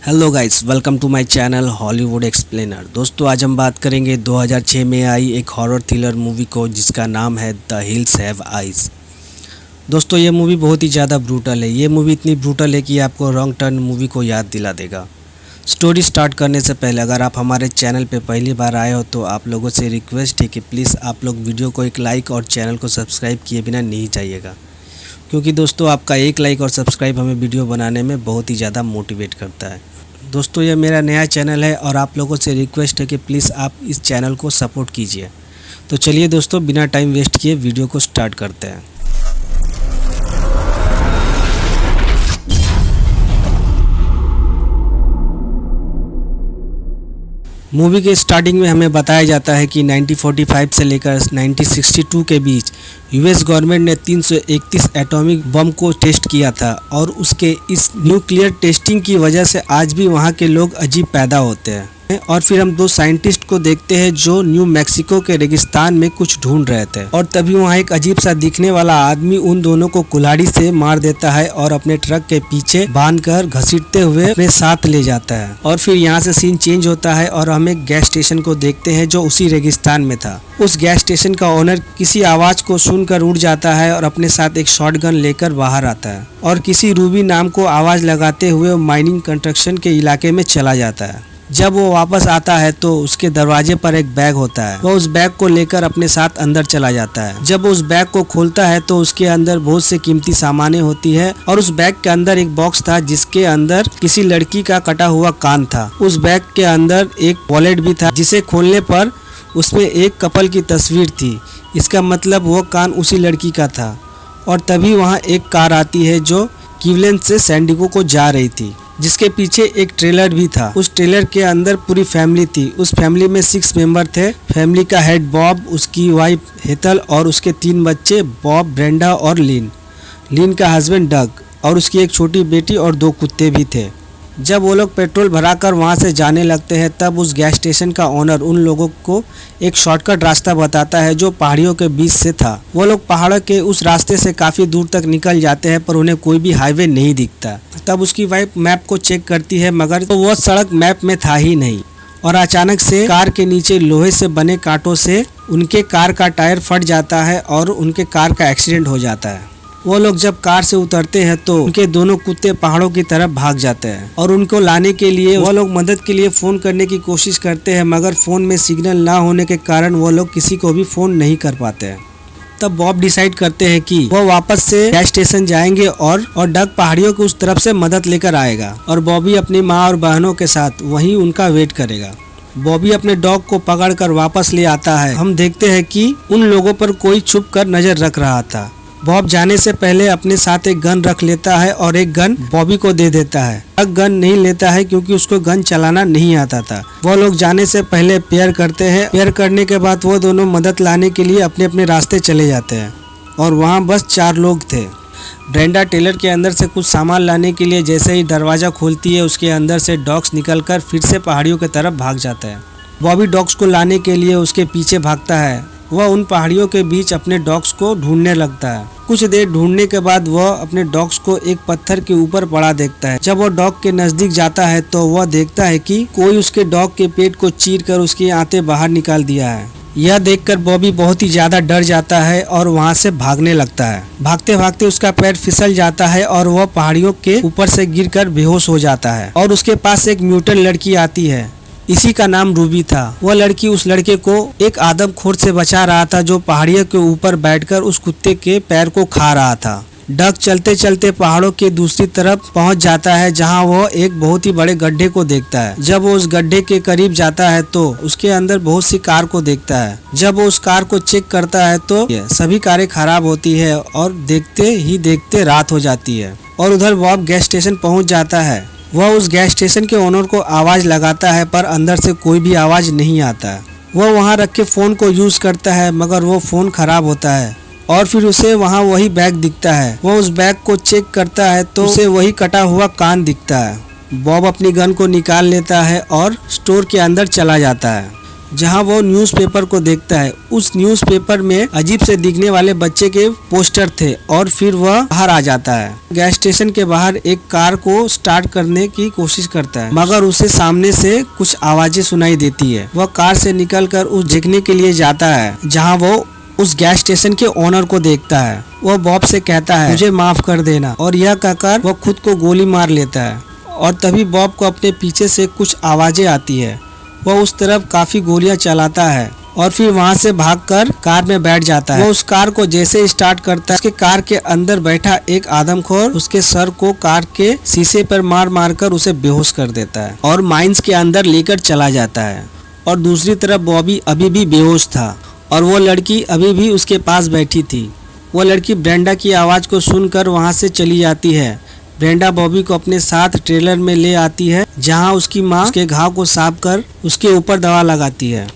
Hello guys, welcome to my channel Hollywood explainer. दोस्तों, आज हम बात करेंगे 2006 में आई एक हॉरर थ्रिलर मूवी को जिसका नाम है द हिल्स हैव आइज। दोस्तों, ये मूवी बहुत ही ज़्यादा ब्रूटल है। ये मूवी इतनी ब्रूटल है कि आपको रॉन्ग टर्न मूवी को याद दिला देगा। स्टोरी स्टार्ट करने से पहले अगर आप हमारे चैनल पे पहली बार आए हो तो आप लोगों से रिक्वेस्ट है कि प्लीज़ आप लोग वीडियो को एक लाइक और चैनल को सब्सक्राइब किए बिना नहीं जाइएगा, क्योंकि दोस्तों आपका एक लाइक और सब्सक्राइब हमें वीडियो बनाने में बहुत ही ज़्यादा मोटिवेट करता है। दोस्तों, यह मेरा नया चैनल है और आप लोगों से रिक्वेस्ट है कि प्लीज़ आप इस चैनल को सपोर्ट कीजिए। तो चलिए दोस्तों, बिना टाइम वेस्ट किए वीडियो को स्टार्ट करते हैं। मूवी के स्टार्टिंग में हमें बताया जाता है कि 1945 से लेकर 1962 के बीच यूएस गवर्नमेंट ने 331 एटॉमिक बम को टेस्ट किया था और उसके इस न्यूक्लियर टेस्टिंग की वजह से आज भी वहाँ के लोग अजीब पैदा होते हैं। और फिर हम दो साइंटिस्ट को देखते हैं जो न्यू मैक्सिको के रेगिस्तान में कुछ ढूंढ रहे थे और तभी वहाँ एक अजीब सा दिखने वाला आदमी उन दोनों को कुल्हाड़ी से मार देता है और अपने ट्रक के पीछे बांधकर घसीटते हुए अपने साथ ले जाता है। और फिर यहाँ से सीन चेंज होता है और हम एक गैस स्टेशन को देखते हैं जो उसी रेगिस्तान में था। उस गैस स्टेशन का ओनर किसी आवाज को सुनकर उड़ जाता है और अपने साथ एक शॉटगन लेकर बाहर आता है और किसी रूबी नाम को आवाज लगाते हुए माइनिंग कंस्ट्रक्शन के इलाके में चला जाता है। जब वो वापस आता है तो उसके दरवाजे पर एक बैग होता है। वह उस बैग को लेकर अपने साथ अंदर चला जाता है। जब वो उस बैग को खोलता है तो उसके अंदर बहुत से कीमती सामानें होती है और उस बैग के अंदर एक बॉक्स था जिसके अंदर किसी लड़की का कटा हुआ कान था। उस बैग के अंदर एक वॉलेट भी था जिसे खोलने पर उसमें एक कपल की तस्वीर थी। इसका मतलब वो कान उसी लड़की का था। और तभी वहाँ एक कार आती है जो क्लीवलैंड से सैन डिएगो को जा रही थी, जिसके पीछे एक ट्रेलर भी था। उस ट्रेलर के अंदर पूरी फैमिली थी। उस फैमिली में 6 मेंबर थे। फैमिली का हेड बॉब, उसकी वाइफ हेथल और उसके 3 बच्चे बॉब, ब्रेंडा और लिन का हस्बैंड डग और उसकी एक छोटी बेटी और 2 कुत्ते भी थे। जब वो लोग पेट्रोल भराकर वहाँ से जाने लगते हैं तब उस गैस स्टेशन का ओनर उन लोगों को एक शॉर्टकट रास्ता बताता है जो पहाड़ियों के बीच से था। वो लोग पहाड़ों के उस रास्ते से काफ़ी दूर तक निकल जाते हैं पर उन्हें कोई भी हाईवे नहीं दिखता। तब उसकी वाइफ मैप को चेक करती है मगर तो वो सड़क मैप में था ही नहीं और अचानक से कार के नीचे लोहे से बने कांटों से उनके कार का टायर फट जाता है और उनके कार का एक्सीडेंट हो जाता है। वो लोग जब कार से उतरते हैं तो उनके दोनों कुत्ते पहाड़ों की तरफ भाग जाते हैं और उनको लाने के लिए वो लोग मदद के लिए फोन करने की कोशिश करते हैं मगर फोन में सिग्नल ना होने के कारण वो लोग किसी को भी फोन नहीं कर पाते हैं। तब बॉब डिसाइड करते हैं कि वो वापस से गैस स्टेशन जाएंगे और डग पहाड़ियों की उस तरफ से मदद लेकर आएगा और बॉबी अपनी माँ और बहनों के साथ वहीं उनका वेट करेगा। बॉबी अपने डॉग को पकड़कर वापस ले आता है। हम देखते हैं कि उन लोगों पर कोई छुप कर नजर रख रहा था। बॉब जाने से पहले अपने साथ एक गन रख लेता है और एक गन बॉबी को दे देता है। डग गन नहीं लेता है क्योंकि उसको गन चलाना नहीं आता था। वो लोग जाने से पहले पेयर करते हैं। पेयर करने के बाद वो दोनों मदद लाने के लिए अपने अपने रास्ते चले जाते हैं और वहाँ बस 4 लोग थे। ब्रेंडा टेलर के अंदर से कुछ सामान लाने के लिए जैसे ही दरवाज़ा खोलती है उसके अंदर से डॉग्स निकलकर फिर से पहाड़ियों की तरफ भाग जाता है। बॉबी डॉग्स को लाने के लिए उसके पीछे भागता है। वह उन पहाड़ियों के बीच अपने डॉग्स को ढूंढने लगता है। कुछ देर ढूंढने के बाद वह अपने डॉग्स को एक पत्थर के ऊपर पड़ा देखता है। जब वह डॉग के नजदीक जाता है तो वह देखता है कि कोई उसके डॉग के पेट को चीरकर उसकी आंतें बाहर निकाल दिया है। यह देखकर बॉबी बहुत ही ज्यादा डर जाता है और वहां से भागने लगता है। भागते भागते उसका पैर फिसल जाता है और वह पहाड़ियों के ऊपर से गिरकर बेहोश हो जाता है और उसके पास एक म्यूटेंट लड़की आती है। इसी का नाम रूबी था। वह लड़की उस लड़के को एक आदमखोर से बचा रहा था जो पहाड़ियों के ऊपर बैठकर उस कुत्ते के पैर को खा रहा था। डग चलते चलते पहाड़ों के दूसरी तरफ पहुंच जाता है जहां वो एक बहुत ही बड़े गड्ढे को देखता है। जब वो उस गड्ढे के करीब जाता है तो उसके अंदर बहुत सी कार को देखता है। जब वो उस कार को चेक करता है तो सभी कारें खराब होती है और देखते ही देखते रात हो जाती है। और उधर बॉब गैस स्टेशन पहुँच जाता है। वह उस गैस स्टेशन के ओनर को आवाज लगाता है पर अंदर से कोई भी आवाज नहीं आता है। वह वहां रखे फोन को यूज करता है मगर वो फोन खराब होता है और फिर उसे वहां वही बैग दिखता है। वह उस बैग को चेक करता है तो उसे वही कटा हुआ कान दिखता है। बॉब अपनी गन को निकाल लेता है और स्टोर के अंदर चला जाता है। जहां वो न्यूज़पेपर को देखता है। उस न्यूज़पेपर में अजीब से दिखने वाले बच्चे के पोस्टर थे और फिर वह बाहर आ जाता है। गैस स्टेशन के बाहर एक कार को स्टार्ट करने की कोशिश करता है, मगर उसे सामने से कुछ आवाजें सुनाई देती है। वह कार से निकलकर उस देखने के लिए जाता है जहाँ वो उस गैस स्टेशन के ओनर को देखता है। वह बॉब से कहता है मुझे माफ कर देना, और यह कहकर वह खुद को गोली मार लेता है। और तभी बॉब को अपने पीछे से कुछ आवाजें आती है। वह उस तरफ काफी गोलियां चलाता है और फिर वहां से भागकर कार में बैठ जाता है। वो उस कार को जैसे स्टार्ट करता है, उसके कार के अंदर बैठा एक आदमखोर उसके सर को कार के शीशे पर मार मार कर उसे बेहोश कर देता है और माइंस के अंदर लेकर चला जाता है। और दूसरी तरफ बॉबी अभी भी बेहोश था और वो लड़की अभी भी उसके पास बैठी थी। वो लड़की ब्रेंडा की आवाज़ को सुनकर वहाँ से चली जाती है। ब्रेंडा बॉबी को अपने साथ ट्रेलर में ले आती है, जहाँ उसकी माँ उसके घाव को साफ कर उसके ऊपर दवा लगाती है।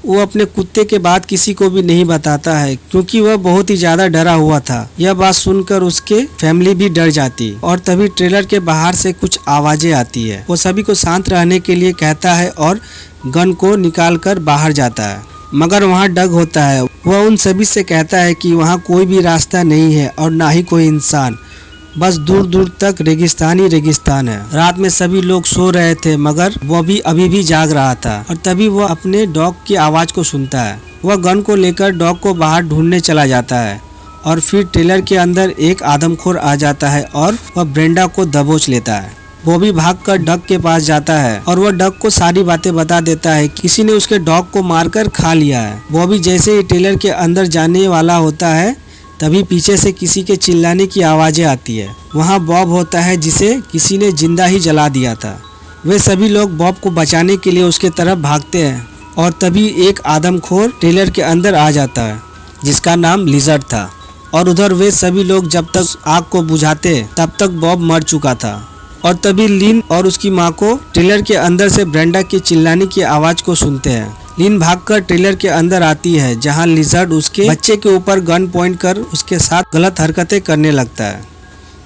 वो अपने कुत्ते के बाद किसी को भी नहीं बताता है, क्योंकि वह बहुत ही ज्यादा डरा हुआ था। यह बात सुनकर उसके फैमिली भी डर जाती और तभी ट्रेलर के बाहर से कुछ आवाजें आती है। वो सभी को शांत रहने के लिए कहता है और गन को निकालकर बाहर जाता है, मगर वहाँ डग होता है। वह उन सभी से कहता है कि वहाँ कोई भी रास्ता नहीं है और ना ही कोई इंसान, बस दूर दूर तक रेगिस्तान ही रेगिस्तान है। रात में सभी लोग सो रहे थे, मगर वह भी अभी भी जाग रहा था। और तभी वह अपने डॉग की आवाज़ को सुनता है। वह गन को लेकर डॉग को बाहर ढूंढने चला जाता है और फिर ट्रेलर के अंदर एक आदमखोर आ जाता है और वह ब्रेंडा को दबोच लेता है। बॉबी भागकर डग के पास जाता है और वह डग को सारी बातें बता देता है। किसी ने उसके डॉग को मारकर खा लिया है। बॉबी जैसे ही ट्रेलर के अंदर जाने वाला होता है, तभी पीछे से किसी के चिल्लाने की आवाजें आती है। वहाँ बॉब होता है, जिसे किसी ने जिंदा ही जला दिया था। वे सभी लोग बॉब को बचाने के लिए उसके तरफ भागते हैं और तभी एक आदमखोर ट्रेलर के अंदर आ जाता है, जिसका नाम लिजर्ड था। और उधर वे सभी लोग जब तक आग को बुझाते तब तक बॉब मर चुका था। और तभी लिन और उसकी माँ को ट्रेलर के अंदर से ब्रेंडा के चिल्लाने की आवाज को सुनते हैं। लिन भागकर ट्रेलर के अंदर आती है, जहां लिजर्ड उसके बच्चे के ऊपर गन पॉइंट कर उसके साथ गलत हरकतें करने लगता है।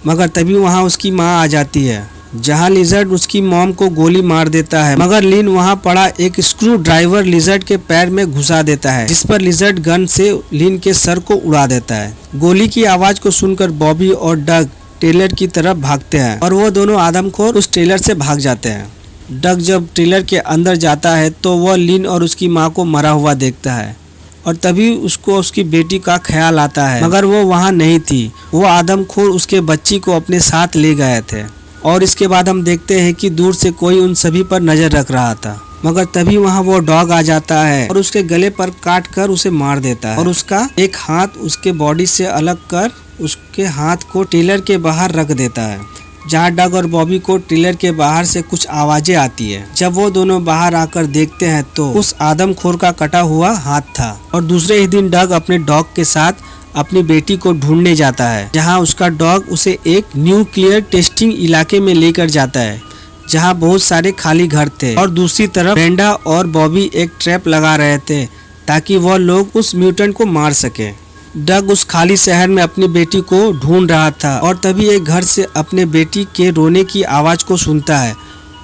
मगर तभी वहां उसकी माँ आ जाती है, जहां लिजर्ड उसकी मॉम को गोली मार देता है। मगर लिन वहां पड़ा एक स्क्रू ड्राइवर लिजर्ड के पैर में घुसा देता है, जिस पर लिजर्ड गन से लिन के सर को उड़ा देता है। गोली की आवाज को सुनकर बॉबी और डग ट्रेलर की तरफ भागते हैं और वो दोनों आदमखोर उस ट्रेलर से भाग जाते हैं। डग जब ट्रेलर के अंदर जाता है तो वह लिन और उसकी माँ को मरा हुआ देखता है और तभी उसको उसकी बेटी का ख्याल आता है, मगर वो वहाँ नहीं थी। वो आदमखोर उसके बच्ची को अपने साथ ले गए थे। और इसके बाद हम देखते हैं कि दूर से कोई उन सभी पर नजर रख रहा था, मगर तभी वहाँ वो डॉग आ जाता है और उसके गले पर काट कर उसे मार देता है और उसका एक हाथ उसके बॉडी से अलग कर उसके हाथ को ट्रेलर के बाहर रख देता है, जहाँ डग और बॉबी को ट्रेलर के बाहर से कुछ आवाजें आती है। जब वो दोनों बाहर आकर देखते हैं तो उस आदमखोर का कटा हुआ हाथ था। और दूसरे ही दिन डग अपने डॉग के साथ अपनी बेटी को ढूंढने जाता है, जहाँ उसका डॉग उसे एक न्यूक्लियर टेस्टिंग इलाके में लेकर जाता है, जहाँ बहुत सारे खाली घर थे। और दूसरी तरफ ब्रेंडा और बॉबी एक ट्रैप लगा रहे थे ताकि वह लोग उस म्यूटेंट को मार सके। डग उस खाली शहर में अपनी बेटी को ढूंढ रहा था और तभी एक घर से अपने बेटी के रोने की आवाज को सुनता है।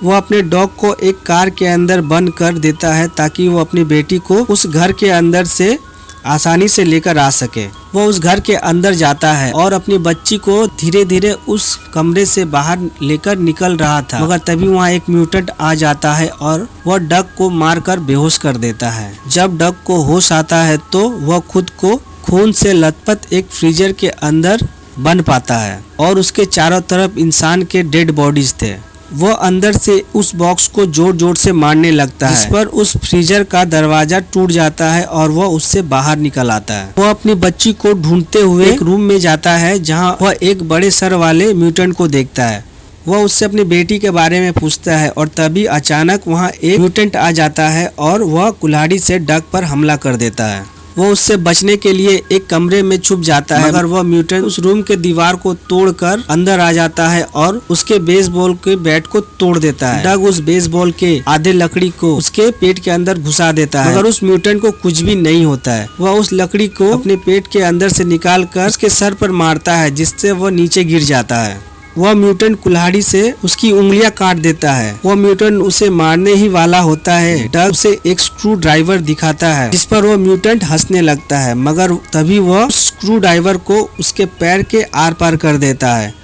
वो अपने डॉग को एक कार के अंदर बंद कर देता है ताकि वो अपनी बेटी को उस घर के अंदर से आसानी से लेकर आ सके। वो उस घर के अंदर जाता है और अपनी बच्ची को धीरे धीरे उस कमरे से बाहर लेकर निकल रहा था, मगर तभी वहाँ एक म्यूटेंट आ जाता है और वह डग को मारकर बेहोश कर देता है। जब डग को होश आता है तो वह खुद को खून से लथपथ एक फ्रीजर के अंदर बन पाता है और उसके चारों तरफ इंसान के डेड बॉडीज थे। वो अंदर से उस बॉक्स को जोर जोर से मारने लगता है, जिस पर उस फ्रीजर का दरवाजा टूट जाता है और वह उससे बाहर निकल आता है। वो अपनी बच्ची को ढूंढते हुए एक रूम में जाता है, जहां वह एक बड़े सर वाले म्यूटेंट को देखता है। वह उससे अपनी बेटी के बारे में पूछता है और तभी अचानक वहाँ एक म्यूटेंट आ जाता है और वह कुल्हाड़ी से डग पर हमला कर देता है। वो उससे बचने के लिए एक कमरे में छुप जाता है, मगर वह म्यूटेंट उस रूम के दीवार को तोड़कर अंदर आ जाता है और उसके बेसबॉल के बैट को तोड़ देता है। डग उस बेसबॉल के आधे लकड़ी को उसके पेट के अंदर घुसा देता है, मगर उस म्यूटेंट को कुछ भी नहीं होता है। वह उस लकड़ी को अपने पेट के अंदर से निकाल कर उसके सर पर मारता है, जिससे वह नीचे गिर जाता है। वह म्यूटेंट कुल्हाड़ी से उसकी उंगलियां काट देता है। वह म्यूटेंट उसे मारने ही वाला होता है। डग उसे एक स्क्रू ड्राइवर दिखाता है जिस पर वह म्यूटेंट हंसने लगता है, मगर तभी वह स्क्रू ड्राइवर को उसके पैर के आर पार कर देता है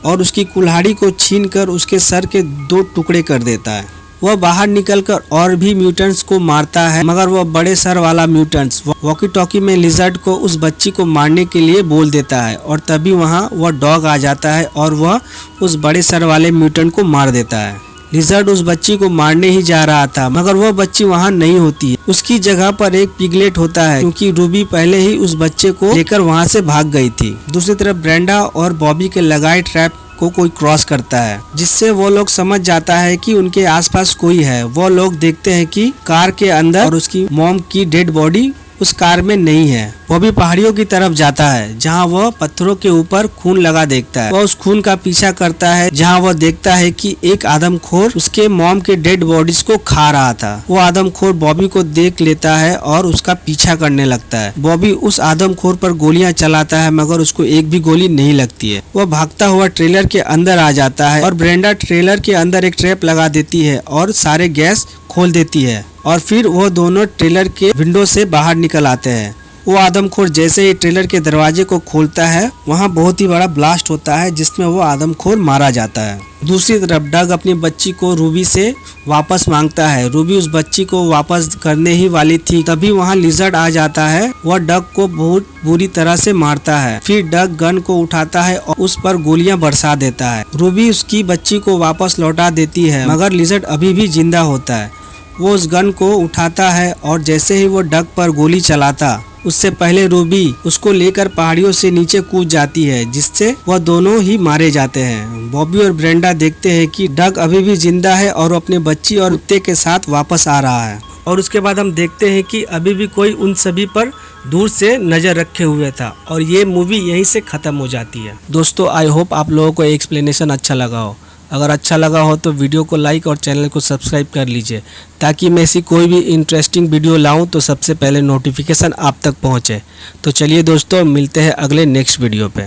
और उसकी कुल्हाड़ी को छीनकर उसके सर के 2 टुकड़े कर देता है। वह बाहर निकलकर और भी म्यूटेंट्स को मारता है, मगर वह बड़े सर वाला म्यूटेंट्स वॉकी टॉकी में लिजर्ड को उस बच्ची को मारने के लिए बोल देता है और तभी वहां वह डॉग आ जाता है और वह उस बड़े सर वाले म्यूटेंट को मार देता है। लिजर्ड उस बच्ची को मारने ही जा रहा था, मगर वह बच्ची वहां नहीं होती है। उसकी जगह पर एक पिगलेट होता है क्योंकि रूबी पहले ही उस बच्चे को लेकर वहां से भाग गई थी। दूसरी तरफ ब्रेंडा और बॉबी के लगाए ट्रैप को कोई क्रॉस करता है, जिससे वो लोग समझ जाता है कि उनके आसपास कोई है। वो लोग देखते हैं कि कार के अंदर और उसकी मॉम की डेड बॉडी उस कार में नहीं है। वो भी पहाड़ियों की तरफ जाता है जहां वह पत्थरों के ऊपर खून लगा देखता है। वह उस खून का पीछा करता है जहां वह देखता है कि एक आदमखोर उसके मॉम के डेड बॉडीज को खा रहा था। वो आदमखोर बॉबी को देख लेता है और उसका पीछा करने लगता है। बॉबी उस आदमखोर पर गोलियां चलाता है, मगर उसको एक भी गोली नहीं लगती है। वह भागता हुआ ट्रेलर के अंदर आ जाता है और ब्रेंडा ट्रेलर के अंदर एक ट्रैप लगा देती है और सारे गैस खोल देती है और फिर वो दोनों ट्रेलर के विंडो से बाहर निकल आते हैं। वो आदमखोर जैसे ही ट्रेलर के दरवाजे को खोलता है, वहाँ बहुत ही बड़ा ब्लास्ट होता है जिसमें वो आदमखोर मारा जाता है। दूसरी तरफ डग अपनी बच्ची को रूबी से वापस मांगता है। रूबी उस बच्ची को वापस करने ही वाली थी, तभी वहाँ लिजर्ड आ जाता है। वह डग को बहुत बुरी तरह से मारता है। फिर डग गन को उठाता है और उस पर गोलियां बरसा देता है। रूबी उसकी बच्ची को वापस लौटा देती है, मगर लिजर्ड अभी भी जिंदा होता है। वो उस गन को उठाता है और जैसे ही वो डग पर गोली चलाता, उससे पहले रूबी उसको लेकर पहाड़ियों से नीचे कूद जाती है, जिससे वह दोनों ही मारे जाते हैं। बॉबी और ब्रेंडा देखते हैं कि डग अभी भी जिंदा है और अपने बच्ची और कुत्ते के साथ वापस आ रहा है। और उसके बाद हम देखते हैं कि अभी भी कोई उन सभी पर दूर से नज़र रखे हुए था और ये मूवी यहीं से ख़त्म हो जाती है। दोस्तों, आई होप आप लोगों को एक्सप्लेनेशन अच्छा लगा हो। अगर अच्छा लगा हो तो वीडियो को लाइक और चैनल को सब्सक्राइब कर लीजिए, ताकि मैं ऐसी कोई भी इंटरेस्टिंग वीडियो लाऊं तो सबसे पहले नोटिफिकेशन आप तक पहुंचे। तो चलिए दोस्तों, मिलते हैं अगले नेक्स्ट वीडियो पे।